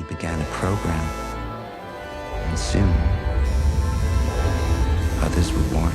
began a program, and soon, others were born.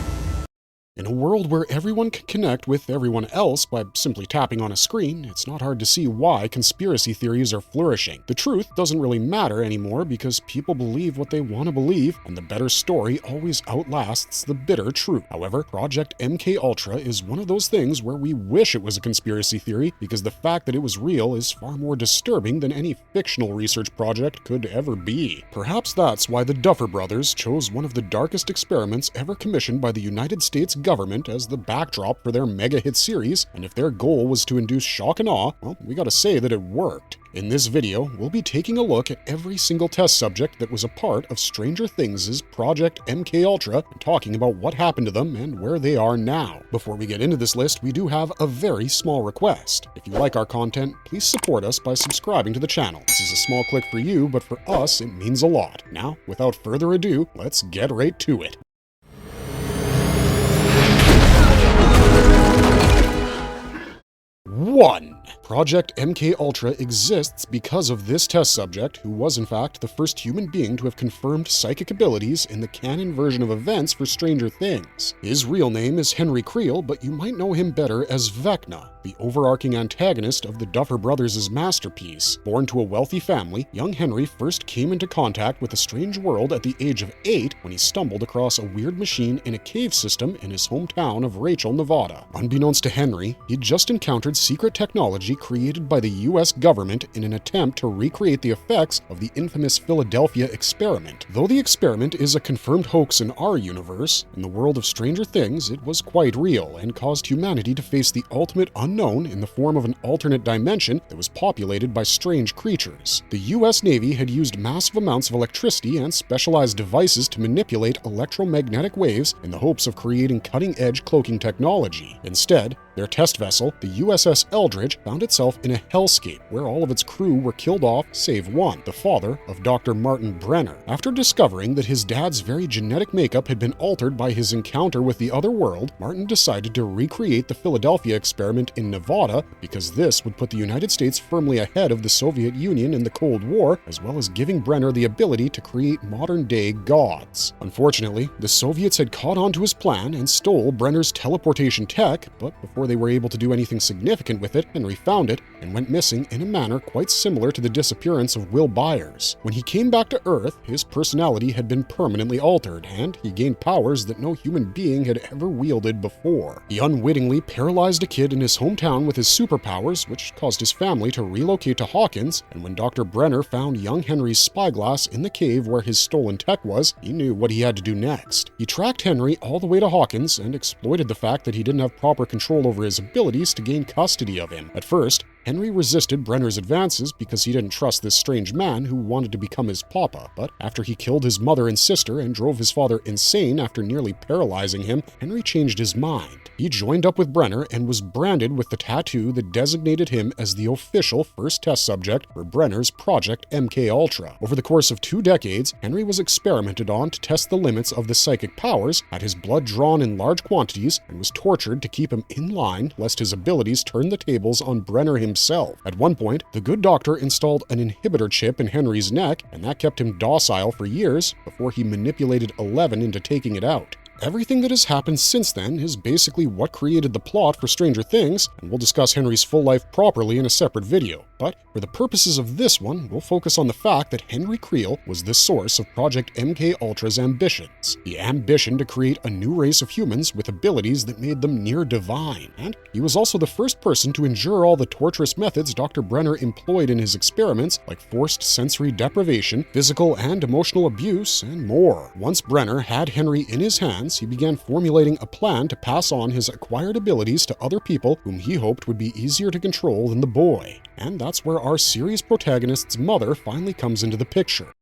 In a world where everyone can connect with everyone else by simply tapping on a screen, it's not hard to see why conspiracy theories are flourishing. The truth doesn't really matter anymore because people believe what they want to believe, and the better story always outlasts the bitter truth. However, Project MKUltra is one of those things where we wish it was a conspiracy theory because the fact that it was real is far more disturbing than any fictional research project could ever be. Perhaps that's why the Duffer Brothers chose one of the darkest experiments ever commissioned by the United States government as the backdrop for their mega hit series, and if their goal was to induce shock and awe, well, we gotta say that it worked. In this video, we'll be taking a look at every single test subject that was a part of Stranger Things' Project MKUltra and talking about what happened to them and where they are now. Before we get into this list, we do have a very small request. If you like our content, please support us by subscribing to the channel. This is a small click for you, but for us, it means a lot. Now, without further ado, let's get right to it. 1. Project MKUltra exists because of this test subject, who was in fact the first human being to have confirmed psychic abilities in the canon version of events for Stranger Things. His real name is Henry Creel, but you might know him better as Vecna, the overarching antagonist of the Duffer Brothers' masterpiece. Born to a wealthy family, young Henry first came into contact with a strange world at the age of 8 when he stumbled across a weird machine in a cave system in his hometown of Rachel, Nevada. Unbeknownst to Henry, he'd just encountered secret technology created by the US government in an attempt to recreate the effects of the infamous Philadelphia experiment. Though the experiment is a confirmed hoax in our universe, in the world of Stranger Things, it was quite real and caused humanity to face the ultimate unknown in the form of an alternate dimension that was populated by strange creatures. The US Navy had used massive amounts of electricity and specialized devices to manipulate electromagnetic waves in the hopes of creating cutting-edge cloaking technology. Instead, their test vessel, the USS Eldridge, found itself in a hellscape where all of its crew were killed off save one, the father of Dr. Martin Brenner. After discovering that his dad's very genetic makeup had been altered by his encounter with the other world, Martin decided to recreate the Philadelphia experiment in Nevada because this would put the United States firmly ahead of the Soviet Union in the Cold War, as well as giving Brenner the ability to create modern-day gods. Unfortunately, the Soviets had caught on to his plan and stole Brenner's teleportation tech, but before they were able to do anything significant with it, Henry found it and went missing in a manner quite similar to the disappearance of Will Byers. When he came back to Earth, his personality had been permanently altered, and he gained powers that no human being had ever wielded before. He unwittingly paralyzed a kid in his hometown with his superpowers, which caused his family to relocate to Hawkins, and when Dr. Brenner found young Henry's spyglass in the cave where his stolen tech was, he knew what he had to do next. He tracked Henry all the way to Hawkins and exploited the fact that he didn't have proper control over his abilities to gain custody of him. At first, Henry resisted Brenner's advances because he didn't trust this strange man who wanted to become his papa, but after he killed his mother and sister and drove his father insane after nearly paralyzing him, Henry changed his mind. He joined up with Brenner and was branded with the tattoo that designated him as the official first test subject for Brenner's Project MKUltra. Over the course of 2 decades, Henry was experimented on to test the limits of the psychic powers, had his blood drawn in large quantities, and was tortured to keep him in line lest his abilities turn the tables on Brenner himself. At one point, the good doctor installed an inhibitor chip in Henry's neck, and that kept him docile for years before he manipulated Eleven into taking it out. Everything that has happened since then is basically what created the plot for Stranger Things, and we'll discuss Henry's full life properly in a separate video. But for the purposes of this one, we'll focus on the fact that Henry Creel was the source of Project MKUltra's ambitions. The ambition to create a new race of humans with abilities that made them near divine. And he was also the first person to endure all the torturous methods Dr. Brenner employed in his experiments, like forced sensory deprivation, physical and emotional abuse, and more. Once Brenner had Henry in his hands, he began formulating a plan to pass on his acquired abilities to other people whom he hoped would be easier to control than the boy. And that's where our series protagonist's mother finally comes into the picture.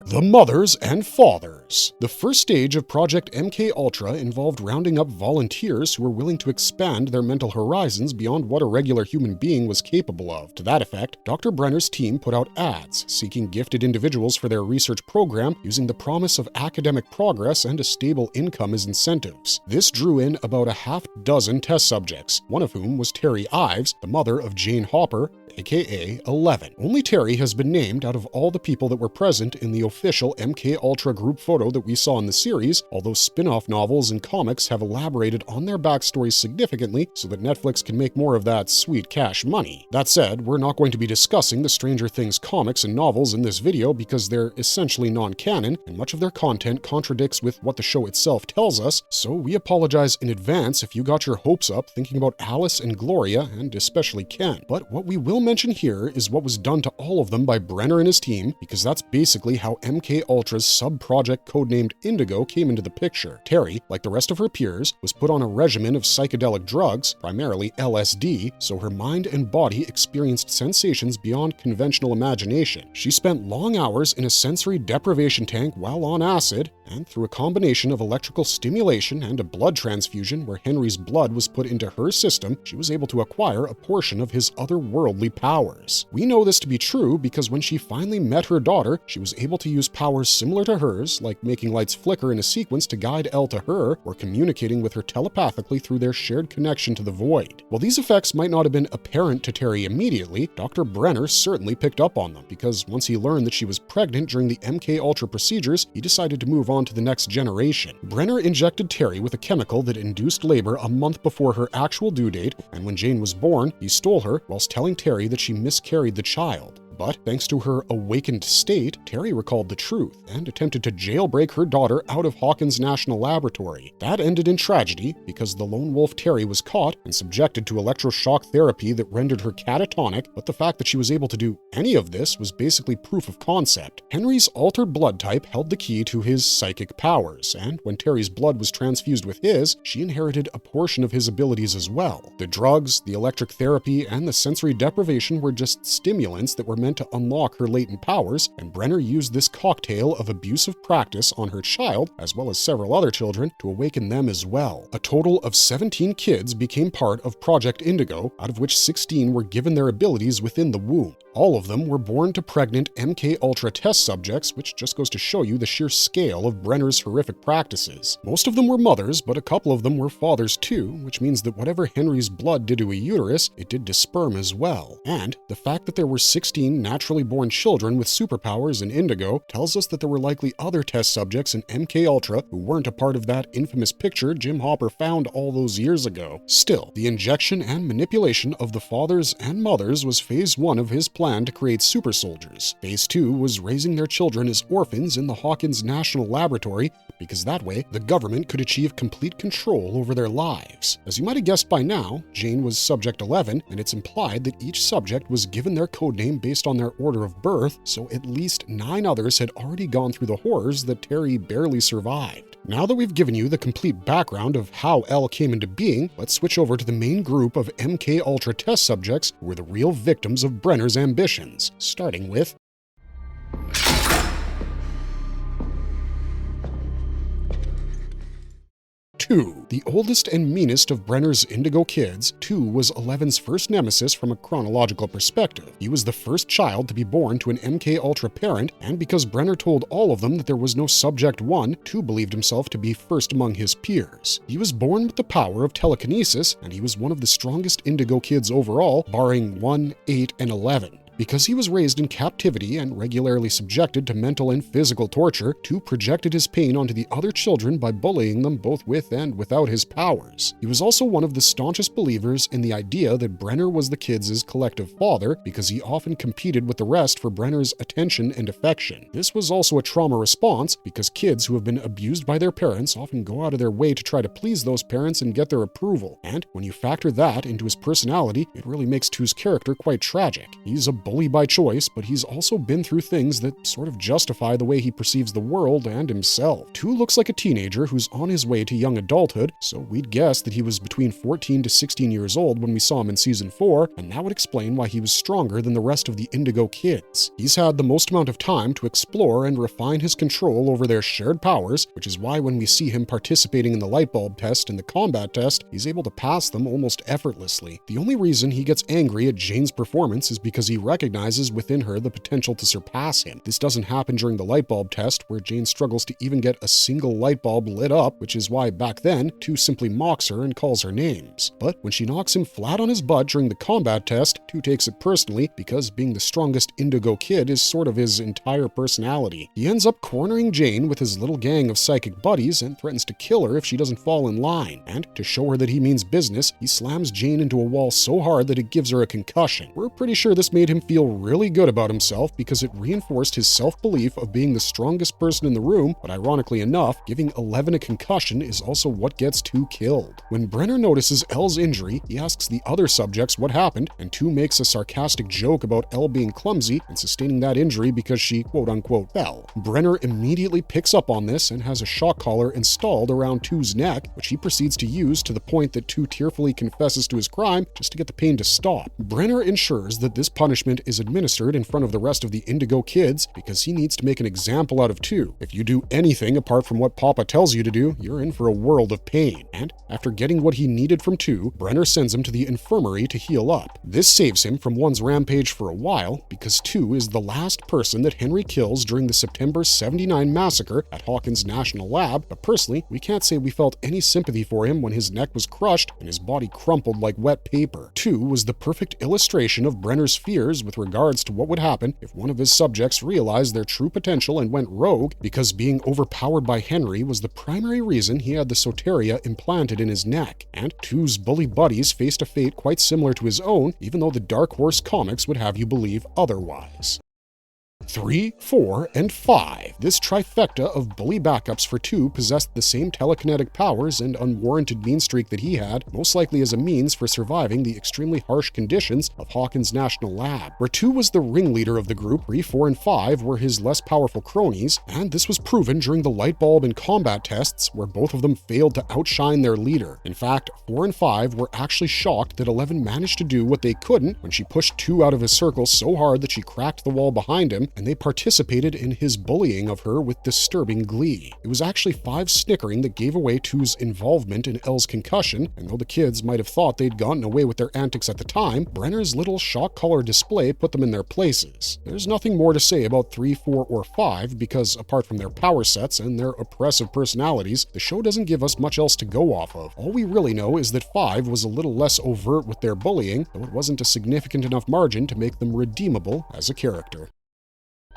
The Mothers and Fathers. The first stage of Project MK Ultra involved rounding up volunteers who were willing to expand their mental horizons beyond what a regular human being was capable of. To that effect, Dr. Brenner's team put out ads seeking gifted individuals for their research program using the promise of academic progress and a stable income as incentives. This drew in about a half dozen test subjects, one of whom was Terry Ives, the mother of Jane Hopper, aka 11. Only Terry has been named out of all the people that were present in the official MK Ultra group photo that we saw in the series, although spin-off novels and comics have elaborated on their backstories significantly so that Netflix can make more of that sweet cash money. That said, we're not going to be discussing the Stranger Things comics and novels in this video because they're essentially non-canon, and much of their content contradicts with what the show itself tells us, so we apologize in advance if you got your hopes up thinking about Alice and Gloria, and especially Ken. But what we will mention here is what was done to all of them by Brenner and his team, because that's basically how MK Ultra's sub-project codenamed Indigo came into the picture. Terry, like the rest of her peers, was put on a regimen of psychedelic drugs, primarily LSD, so her mind and body experienced sensations beyond conventional imagination. She spent long hours in a sensory deprivation tank while on acid, and through a combination of electrical stimulation and a blood transfusion where Henry's blood was put into her system, she was able to acquire a portion of his otherworldly powers. We know this to be true because when she finally met her daughter, she was able to use powers similar to hers, like making lights flicker in a sequence to guide Elle to her, or communicating with her telepathically through their shared connection to the void. While these effects might not have been apparent to Terry immediately, Dr. Brenner certainly picked up on them, because once he learned that she was pregnant during the MK Ultra procedures, he decided to move on to the next generation. Brenner injected Terry with a chemical that induced labor a month before her actual due date, and when Jane was born, he stole her whilst telling Terry that she miscarried the child. But thanks to her awakened state, Terry recalled the truth and attempted to jailbreak her daughter out of Hawkins National Laboratory. That ended in tragedy because the lone wolf Terry was caught and subjected to electroshock therapy that rendered her catatonic, but the fact that she was able to do any of this was basically proof of concept. Henry's altered blood type held the key to his psychic powers, and when Terry's blood was transfused with his, she inherited a portion of his abilities as well. The drugs, the electric therapy, and the sensory deprivation were just stimulants that were meant to unlock her latent powers, and Brenner used this cocktail of abusive practice on her child, as well as several other children, to awaken them as well. A total of 17 kids became part of Project Indigo, out of which 16 were given their abilities within the womb. All of them were born to pregnant MK Ultra test subjects, which just goes to show you the sheer scale of Brenner's horrific practices. Most of them were mothers, but a couple of them were fathers too, which means that whatever Henry's blood did to a uterus, it did to sperm as well. And the fact that there were 16 naturally born children with superpowers in Indigo tells us that there were likely other test subjects in MK Ultra who weren't a part of that infamous picture Jim Hopper found all those years ago. Still, the injection and manipulation of the fathers and mothers was phase 1 of his plan to create super soldiers. Phase 2 was raising their children as orphans in the Hawkins National Laboratory, because that way the government could achieve complete control over their lives. As you might have guessed by now, Jane was subject 11, and it's implied that each subject was given their codename based on their order of birth, so at least 9 others had already gone through the horrors that Terry barely survived. Now that we've given you the complete background of how Elle came into being, let's switch over to the main group of MK Ultra test subjects who were the real victims of Brenner's ambitions, starting with 2. The oldest and meanest of Brenner's Indigo kids, 2 was 11's first nemesis from a chronological perspective. He was the first child to be born to an MK Ultra parent, and because Brenner told all of them that there was no Subject 1, 2 believed himself to be first among his peers. He was born with the power of telekinesis, and he was one of the strongest Indigo kids overall, barring 1, 8, and 11. Because he was raised in captivity and regularly subjected to mental and physical torture, 2 projected his pain onto the other children by bullying them both with and without his powers. He was also one of the staunchest believers in the idea that Brenner was the kids' collective father, because he often competed with the rest for Brenner's attention and affection. This was also a trauma response, because kids who have been abused by their parents often go out of their way to try to please those parents and get their approval. And when you factor that into his personality, it really makes 2's character quite tragic. He's a bully by choice, but he's also been through things that sort of justify the way he perceives the world and himself. 2 looks like a teenager who's on his way to young adulthood, so we'd guess that he was between 14 to 16 years old when we saw him in Season 4, and that would explain why he was stronger than the rest of the Indigo kids. He's had the most amount of time to explore and refine his control over their shared powers, which is why when we see him participating in the light bulb test and the combat test, he's able to pass them almost effortlessly. The only reason he gets angry at Jane's performance is because he recognizes within her the potential to surpass him. This doesn't happen during the light bulb test, where Jane struggles to even get a single light bulb lit up, which is why back then, 2 simply mocks her and calls her names. But when she knocks him flat on his butt during the combat test, 2 takes it personally because being the strongest Indigo kid is sort of his entire personality. He ends up cornering Jane with his little gang of psychic buddies and threatens to kill her if she doesn't fall in line. And to show her that he means business, he slams Jane into a wall so hard that it gives her a concussion. We're pretty sure this made him feel really good about himself because it reinforced his self-belief of being the strongest person in the room, but ironically enough, giving 11 a concussion is also what gets 2 killed. When Brenner notices Elle's injury, he asks the other subjects what happened, and 2 makes a sarcastic joke about Elle being clumsy and sustaining that injury because she quote-unquote fell. Brenner immediately picks up on this and has a shock collar installed around 2's neck, which he proceeds to use to the point that 2 tearfully confesses to his crime just to get the pain to stop. Brenner ensures that this punishment is administered in front of the rest of the Indigo kids because he needs to make an example out of 2. If you do anything apart from what Papa tells you to do, you're in for a world of pain. And after getting what he needed from 2, Brenner sends him to the infirmary to heal up. This saves him from 1's rampage for a while because 2 is the last person that Henry kills during the September 79 massacre at Hawkins National Lab, but personally, we can't say we felt any sympathy for him when his neck was crushed and his body crumpled like wet paper. 2 was the perfect illustration of Brenner's fears with regards to what would happen if one of his subjects realized their true potential and went rogue, because being overpowered by Henry was the primary reason he had the soteria implanted in his neck. And 2's bully buddies faced a fate quite similar to his own, even though the Dark Horse comics would have you believe otherwise. 3, 4, and 5. This trifecta of bully backups for 2 possessed the same telekinetic powers and unwarranted mean streak that he had, most likely as a means for surviving the extremely harsh conditions of Hawkins National Lab. Where 2 was the ringleader of the group, 3, 4, and 5 were his less powerful cronies, and this was proven during the light bulb and combat tests, where both of them failed to outshine their leader. In fact, 4 and 5 were actually shocked that 11 managed to do what they couldn't when she pushed 2 out of his circle so hard that she cracked the wall behind him, and they participated in his bullying of her with disturbing glee. It was actually 5's snickering that gave away 2's involvement in Elle's concussion, and though the kids might have thought they'd gotten away with their antics at the time, Brenner's little shock collar display put them in their places. There's nothing more to say about 3, 4, or 5 because, apart from their power sets and their oppressive personalities, the show doesn't give us much else to go off of. All we really know is that 5 was a little less overt with their bullying, though it wasn't a significant enough margin to make them redeemable as a character.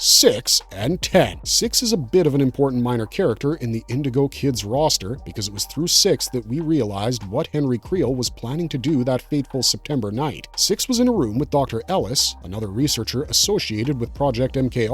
6 and 10. 6 is a bit of an important minor character in the Indigo Kids roster because it was through 6 that we realized what Henry Creel was planning to do that fateful September night. 6 was in a room with Dr. Ellis, another researcher associated with Project MK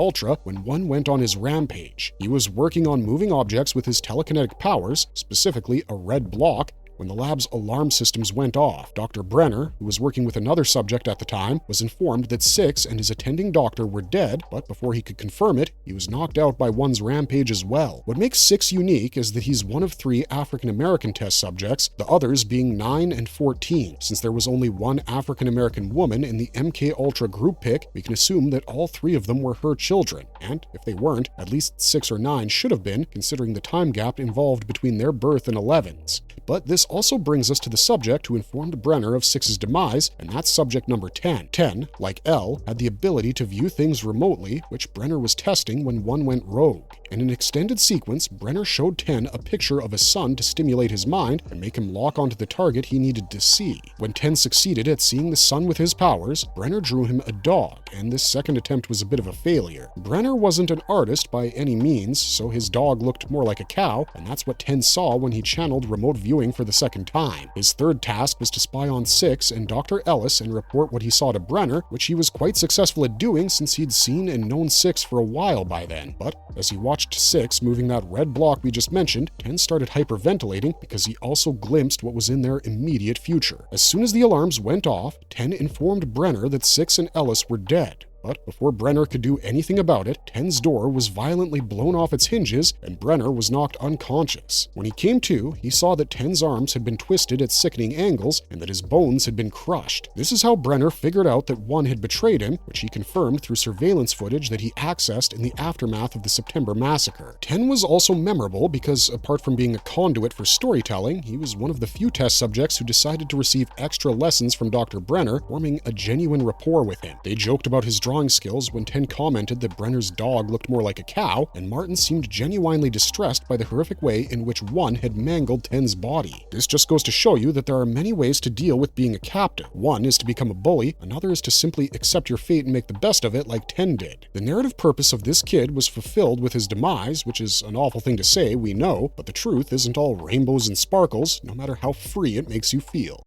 when 1 went on his rampage. He was working on moving objects with his telekinetic powers, specifically a red block, when the lab's alarm systems went off. Dr. Brenner, who was working with another subject at the time, was informed that 6 and his attending doctor were dead, but before he could confirm it, he was knocked out by 1's rampage as well. What makes 6 unique is that he's one of 3 African-American test subjects, the others being 9 and 14. Since there was only 1 African-American woman in the MK group pick, we can assume that all 3 of them were her children, and if they weren't, at least 6 or 9 should have been, considering the time gap involved between their birth and 11's. But this also brings us to the subject who informed Brenner of 6's demise, and that's subject number 10. 10, like Elle, had the ability to view things remotely, which Brenner was testing when 1 went rogue. In an extended sequence, Brenner showed 10 a picture of a sun to stimulate his mind and make him lock onto the target he needed to see. When 10 succeeded at seeing the sun with his powers, Brenner drew him a dog, and this second attempt was a bit of a failure. Brenner wasn't an artist by any means, so his dog looked more like a cow, and that's what 10 saw when he channeled remote viewing for the second time. His third task was to spy on 6 and Dr. Ellis and report what he saw to Brenner, which he was quite successful at doing since he'd seen and known 6 for a while by then. But as he watched 6 moving that red block we just mentioned, 10 started hyperventilating because he also glimpsed what was in their immediate future. As soon as the alarms went off, 10 informed Brenner that 6 and Ellis were dead. But before Brenner could do anything about it, 10's door was violently blown off its hinges and Brenner was knocked unconscious. When he came to, he saw that 10's arms had been twisted at sickening angles and that his bones had been crushed. This is how Brenner figured out that 1 had betrayed him, which he confirmed through surveillance footage that he accessed in the aftermath of the September massacre. 10 was also memorable because, apart from being a conduit for storytelling, he was one of the few test subjects who decided to receive extra lessons from Dr. Brenner, forming a genuine rapport with him. They joked about his drawing skills when 10 commented that Brenner's dog looked more like a cow, and Martin seemed genuinely distressed by the horrific way in which 1 had mangled 10's body. This just goes to show you that there are many ways to deal with being a captive. One is to become a bully, another is to simply accept your fate and make the best of it like 10 did. The narrative purpose of this kid was fulfilled with his demise, which is an awful thing to say, we know, but the truth isn't all rainbows and sparkles, no matter how free it makes you feel.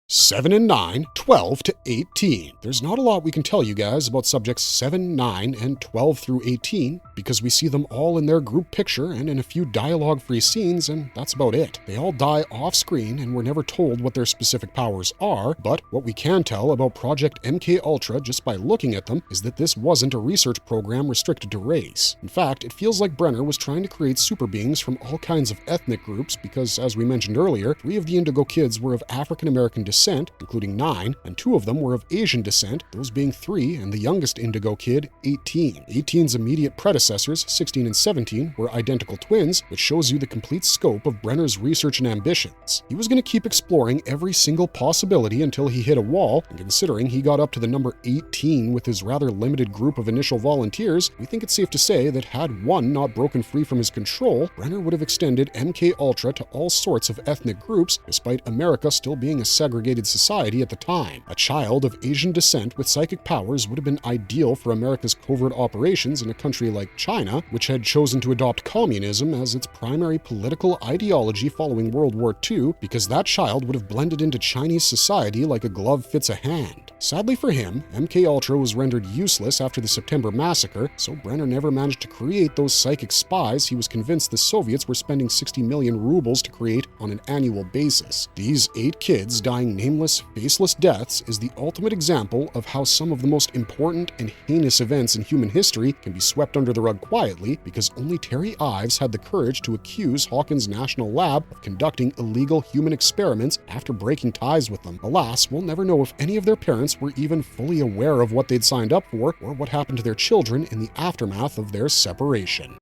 7 and 9, 12 to 18. There's not a lot we can tell you guys about subjects 7, 9, and 12 through 18 because we see them all in their group picture and in a few dialogue-free scenes, and that's about it. They all die off-screen and we're never told what their specific powers are, but what we can tell about Project MKUltra just by looking at them is that this wasn't a research program restricted to race. In fact, it feels like Brenner was trying to create super beings from all kinds of ethnic groups because, as we mentioned earlier, 3 of the Indigo kids were of African-American descent, including 9, and 2 of them were of Asian descent, those being 3 and the youngest Indigo kid, 18. 18's immediate predecessors, 16 and 17, were identical twins, which shows you the complete scope of Brenner's research and ambitions. He was going to keep exploring every single possibility until he hit a wall, and considering he got up to the number 18 with his rather limited group of initial volunteers, we think it's safe to say that had 1 not broken free from his control, Brenner would have extended MKUltra to all sorts of ethnic groups, despite America still being a segregated society at the time. A child of Asian descent with psychic powers would have been ideal for America's covert operations in a country like China, which had chosen to adopt communism as its primary political ideology following World War II, because that child would have blended into Chinese society like a glove fits a hand. Sadly for him, MKUltra was rendered useless after the September massacre, so Brenner never managed to create those psychic spies he was convinced the Soviets were spending 60 million rubles to create on an annual basis. These 8 kids dying nameless, faceless deaths is the ultimate example of how some of the most important and heinous events in human history can be swept under the rug quietly because only Terry Ives had the courage to accuse Hawkins National Lab of conducting illegal human experiments after breaking ties with them. Alas, we'll never know if any of their parents were even fully aware of what they'd signed up for or what happened to their children in the aftermath of their separation.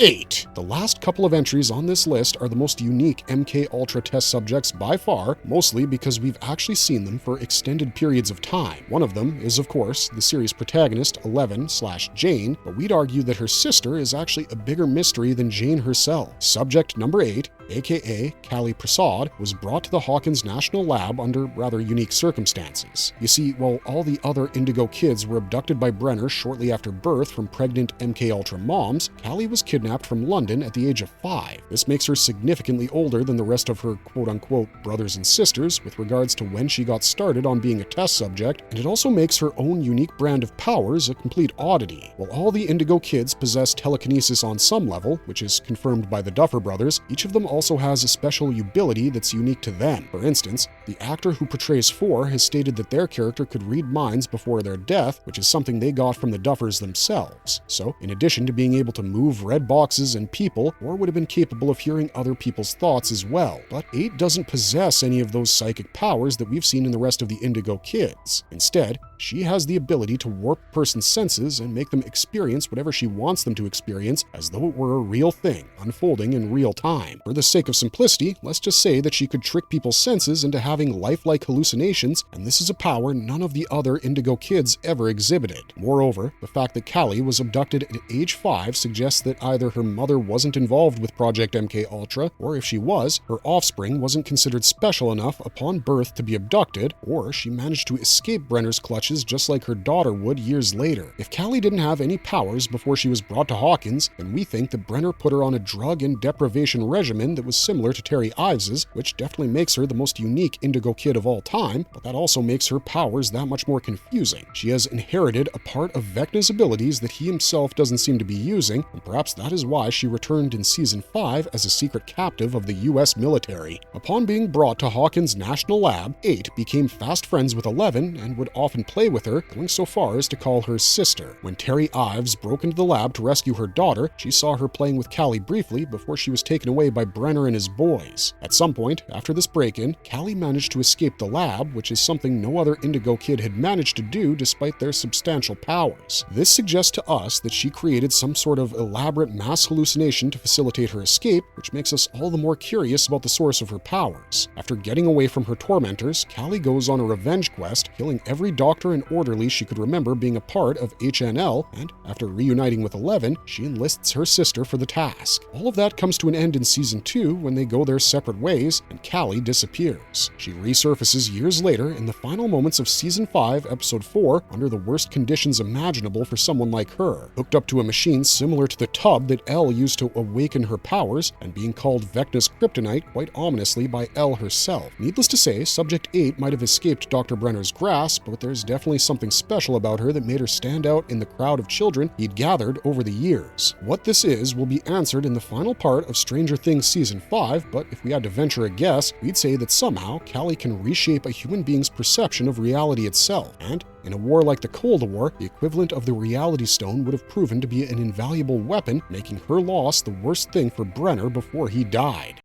8. The last couple of entries on this list are the most unique MKUltra test subjects by far, mostly because we've actually seen them for extended periods of time. One of them is, of course, the series protagonist 11/Jane, but we'd argue that her sister is actually a bigger mystery than Jane herself. Subject number 8, aka Kali Prasad, was brought to the Hawkins National Lab under rather unique circumstances. You see, while all the other Indigo kids were abducted by Brenner shortly after birth from pregnant MKUltra moms, Kali was kidnapped from London at the age of 5. This makes her significantly older than the rest of her quote-unquote brothers and sisters with regards to when she got started on being a test subject, and it also makes her own unique brand of powers a complete oddity. While all the Indigo kids possess telekinesis on some level, which is confirmed by the Duffer Brothers, each of them also has a special ability that's unique to them. For instance, the actor who portrays 4 has stated that their character could read minds before their death, which is something they got from the Duffers themselves. So, in addition to being able to move red boxes and people, 4 would have been capable of hearing other people's thoughts as well. But 8 doesn't possess any of those psychic powers that we've seen in the rest of the Indigo kids. Instead, she has the ability to warp a person's senses and make them experience whatever she wants them to experience as though it were a real thing, unfolding in real time. For the sake of simplicity, let's just say that she could trick people's senses into having lifelike hallucinations, and this is a power none of the other Indigo kids ever exhibited. Moreover, the fact that Kali was abducted at age 5 suggests that either her mother wasn't involved with Project MKUltra, or if she was, her offspring wasn't considered special enough upon birth to be abducted, or she managed to escape Brenner's clutches glitches just like her daughter would years later. If Callie didn't have any powers before she was brought to Hawkins, then we think that Brenner put her on a drug and deprivation regimen that was similar to Terry Ives's, which definitely makes her the most unique Indigo kid of all time, but that also makes her powers that much more confusing. She has inherited a part of Vecna's abilities that he himself doesn't seem to be using, and perhaps that is why she returned in Season 5 as a secret captive of the US military. Upon being brought to Hawkins' National Lab, 8 became fast friends with 11 and would often play with her, going so far as to call her sister. When Terry Ives broke into the lab to rescue her daughter, she saw her playing with Callie briefly before she was taken away by Brenner and his boys. At some point, after this break-in, Callie managed to escape the lab, which is something no other Indigo kid had managed to do despite their substantial powers. This suggests to us that she created some sort of elaborate mass hallucination to facilitate her escape, which makes us all the more curious about the source of her powers. After getting away from her tormentors, Callie goes on a revenge quest, killing every doctor and orderly she could remember being a part of HNL, and after reuniting with 11, she enlists her sister for the task. All of that comes to an end in Season 2 when they go their separate ways and Callie disappears. She resurfaces years later in the final moments of Season 5, Episode 4, under the worst conditions imaginable for someone like her, hooked up to a machine similar to the tub that Elle used to awaken her powers, and being called Vecna's kryptonite quite ominously by Elle herself. Needless to say, Subject 8 might have escaped Dr. Brenner's grasp, but there's definitely something special about her that made her stand out in the crowd of children he'd gathered over the years. What this is will be answered in the final part of Stranger Things Season 5, but if we had to venture a guess, we'd say that somehow Callie can reshape a human being's perception of reality itself, and in a war like the Cold War, the equivalent of the Reality Stone would have proven to be an invaluable weapon, making her loss the worst thing for Brenner before he died.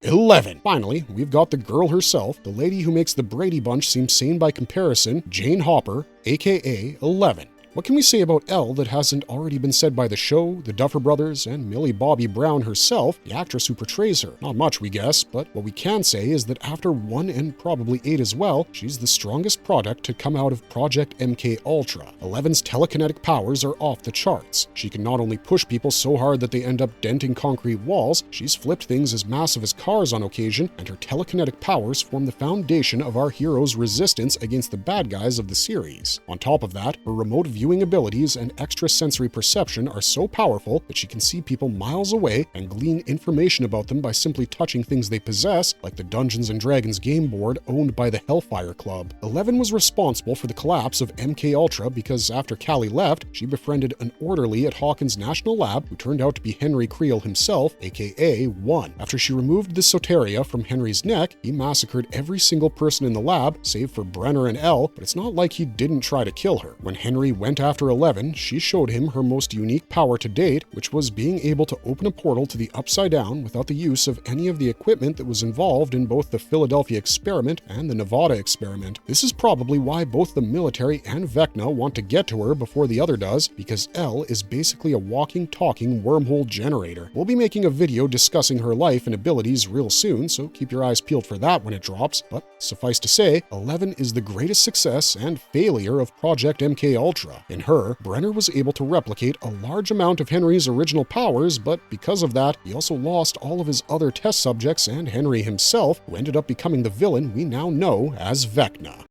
11. Finally, we've got the girl herself, the lady who makes the Brady Bunch seem sane by comparison, Jane Hopper, aka 11. What can we say about Elle that hasn't already been said by the show, the Duffer Brothers, and Millie Bobby Brown herself, the actress who portrays her? Not much, we guess, but what we can say is that after 1 and probably 8 as well, she's the strongest product to come out of Project MK Ultra. 11's telekinetic powers are off the charts. She can not only push people so hard that they end up denting concrete walls, she's flipped things as massive as cars on occasion, and her telekinetic powers form the foundation of our hero's resistance against the bad guys of the series. On top of that, her remote viewing abilities and extrasensory perception are so powerful that she can see people miles away and glean information about them by simply touching things they possess, like the Dungeons & Dragons game board owned by the Hellfire Club. 11 was responsible for the collapse of MK Ultra because after Callie left, she befriended an orderly at Hawkins' National Lab who turned out to be Henry Creel himself, aka 1. After she removed the soteria from Henry's neck, he massacred every single person in the lab, save for Brenner and Elle, but it's not like he didn't try to kill her. When Henry went after 11, she showed him her most unique power to date, which was being able to open a portal to the Upside Down without the use of any of the equipment that was involved in both the Philadelphia experiment and the Nevada experiment. This is probably why both the military and Vecna want to get to her before the other does, because Elle is basically a walking, talking wormhole generator. We'll be making a video discussing her life and abilities real soon, so keep your eyes peeled for that when it drops, but suffice to say, 11 is the greatest success and failure of Project MK Ultra. In her, Brenner was able to replicate a large amount of Henry's original powers, but because of that, he also lost all of his other test subjects and Henry himself, who ended up becoming the villain we now know as Vecna.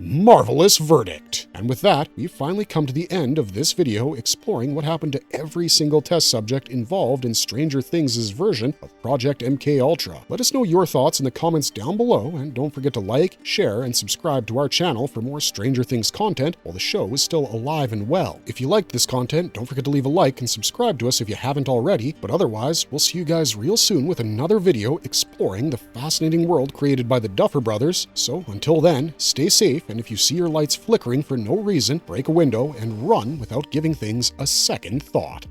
Marvelous verdict! And with that, we've finally come to the end of this video exploring what happened to every single test subject involved in Stranger Things' version of Project MK Ultra. Let us know your thoughts in the comments down below, and don't forget to like, share, and subscribe to our channel for more Stranger Things content while the show is still alive and well. If you liked this content, don't forget to leave a like and subscribe to us if you haven't already, but otherwise, we'll see you guys real soon with another video exploring the fascinating world created by the Duffer Brothers. So until then, stay safe, and if you see your lights flickering for no reason, break a window and run without giving things a second thought.